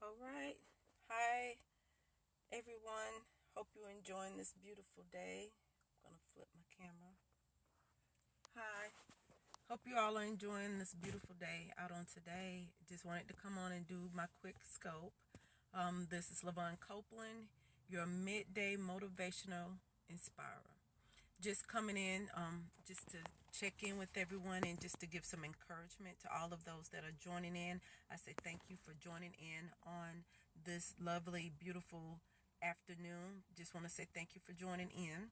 All right. Hi, everyone. Hope you're enjoying this beautiful day. I'm going to flip my camera. Hi. Hope you all are enjoying this beautiful day out on today. Just wanted to come on and do my quick scope. This is Lavon Copeland, your midday motivational inspirer. Just coming in just to check in with everyone and just to give some encouragement to all of those that are joining in. I say thank you for joining in on this lovely, beautiful afternoon. Just want to say thank you for joining in.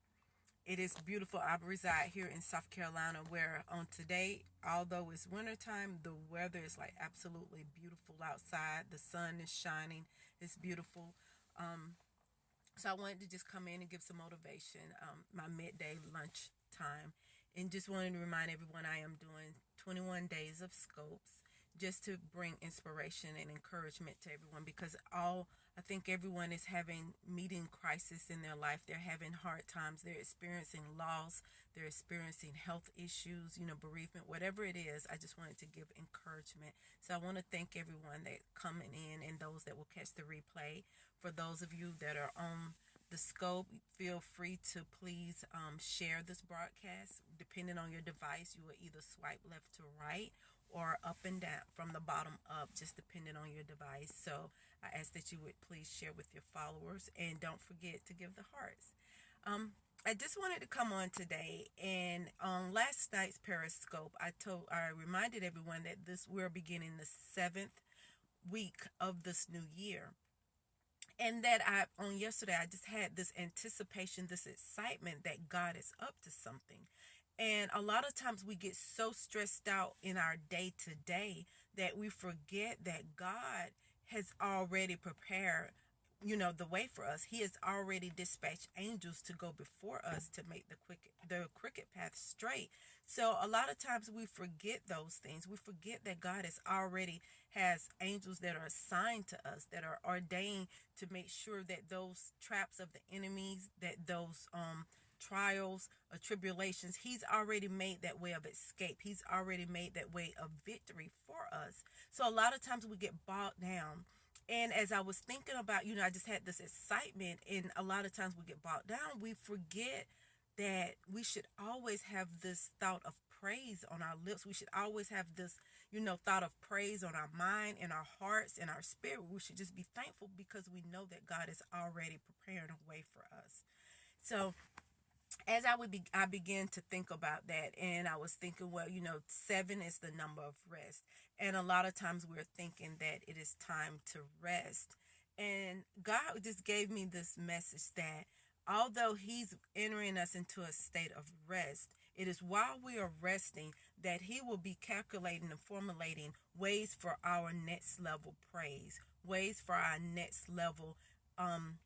It is beautiful. I reside here in South Carolina where on today, although it's wintertime, the weather is like absolutely beautiful outside. The sun is shining. It's beautiful. So I wanted to just come in and give some motivation, my midday lunch time, and just wanted to remind everyone I am doing 21 days of scopes just to bring inspiration and encouragement to everyone because I think everyone is having meeting crisis in their life. They're having hard times. They're experiencing loss. They're experiencing health issues, bereavement, whatever it is. I just wanted to give encouragement. So I want to thank everyone that coming in and those that will catch the replay. For those of you that are on the scope, feel free to please share this broadcast. Depending on your device, you will either swipe left to right or up and down from the bottom up, just depending on your device. So I ask that you would please share with your followers and don't forget to give the hearts. Um, I just wanted to come on today, and on last night's Periscope, I reminded everyone that we're beginning the 7th week of this new year, and that I on yesterday I just had this anticipation, this excitement that God is up to something. And a lot of times we get so stressed out in our day to day that we forget that God has already prepared, the way for us. He has already dispatched angels to go before us to make the crooked path straight. So a lot of times we forget those things. We forget that God has angels that are assigned to us, that are ordained to make sure that those traps of the enemies, that those trials or tribulations, he's already made that way of escape. He's already made that way of victory for us. So a lot of times we get bogged down. And as I was thinking about, I just had this excitement, and a lot of times we get bogged down. We forget that we should always have this thought of praise on our lips. We should always have this, thought of praise on our mind and our hearts and our spirit. We should just be thankful because we know that God is already preparing a way for us. So as I began to think about that, and I was thinking, well, 7 is the number of rest, and a lot of times we're thinking that it is time to rest, and God just gave me this message that although he's entering us into a state of rest, it is while we are resting that he will be calculating and formulating ways for our next level praise, ways for our um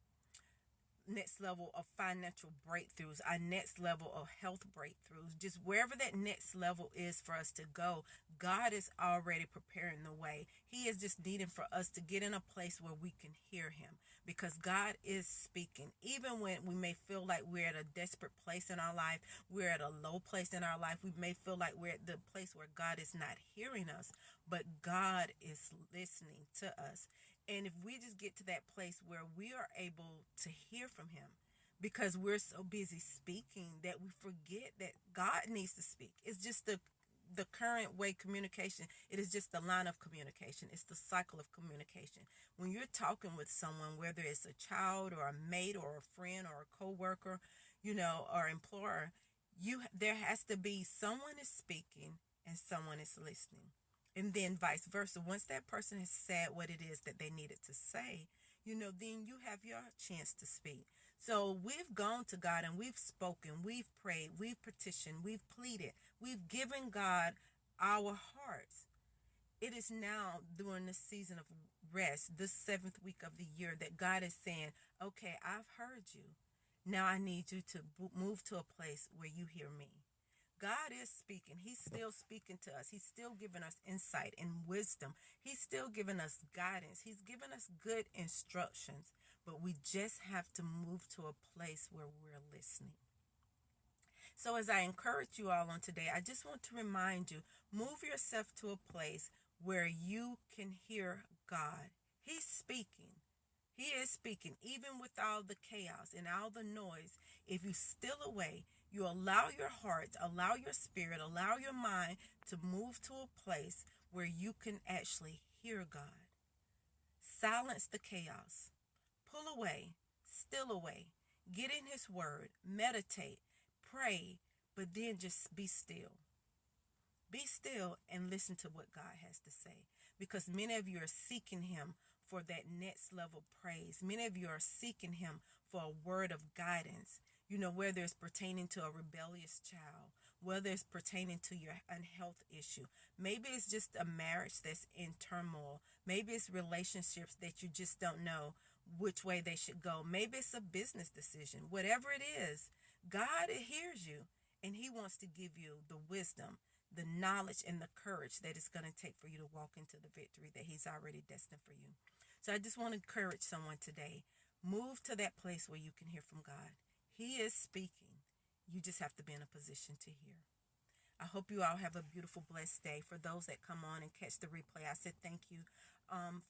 next level of financial breakthroughs, our next level of health breakthroughs, just wherever that next level is for us to go, God is already preparing the way. He is just needing for us to get in a place where we can hear him because God is speaking. Even when we may feel like we're at a desperate place in our life, we're at a low place in our life, we may feel like we're at the place where God is not hearing us, but God is listening to us. And if we just get to that place where we are able to hear from him, because we're so busy speaking that we forget that God needs to speak. It's just the current way communication, it is just the line of communication. It's the cycle of communication. When you're talking with someone, whether it's a child or a mate or a friend or a coworker, or employer, there has to be someone is speaking and someone is listening, and then vice versa. Once that person has said what it is that they needed to say, then you have your chance to speak. So we've gone to God and we've spoken, we've prayed, we've petitioned, we've pleaded, we've given God our hearts. It is now during the season of rest, this 7th week of the year, that God is saying, okay, I've heard you. Now I need you to move to a place where you hear me. God is speaking. He's still speaking to us. He's still giving us insight and wisdom. He's still giving us guidance. He's giving us good instructions. But we just have to move to a place where we're listening. So as I encourage you all on today, I just want to remind you, move yourself to a place where you can hear God. He's speaking. He is speaking, even with all the chaos and all the noise. If you still away, you allow your heart, allow your spirit, allow your mind to move to a place where you can actually hear God. Silence the chaos. Pull away, still away. Get in his word, meditate, pray, but then just be still. Be still and listen to what God has to say, because many of you are seeking him for that next level praise. Many of you are seeking him for a word of guidance, whether it's pertaining to a rebellious child, whether it's pertaining to your unhealth issue. Maybe it's just a marriage that's in turmoil. Maybe it's relationships that you just don't know which way they should go. Maybe it's a business decision. Whatever it is, God hears you, and he wants to give you the wisdom, the knowledge, and the courage that it's going to take for you to walk into the victory that he's already destined for you. So I just want to encourage someone today. Move to that place where you can hear from God. He is speaking. You just have to be in a position to hear. I hope you all have a beautiful, blessed day. For those that come on and catch the replay, I said thank you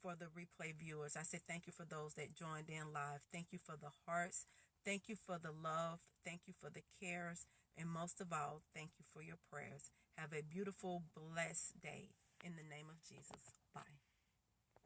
for the replay viewers. I said thank you for those that joined in live. Thank you for the hearts. Thank you for the love. Thank you for the cares. And most of all, thank you for your prayers. Have a beautiful, blessed day in the name of Jesus. Bye.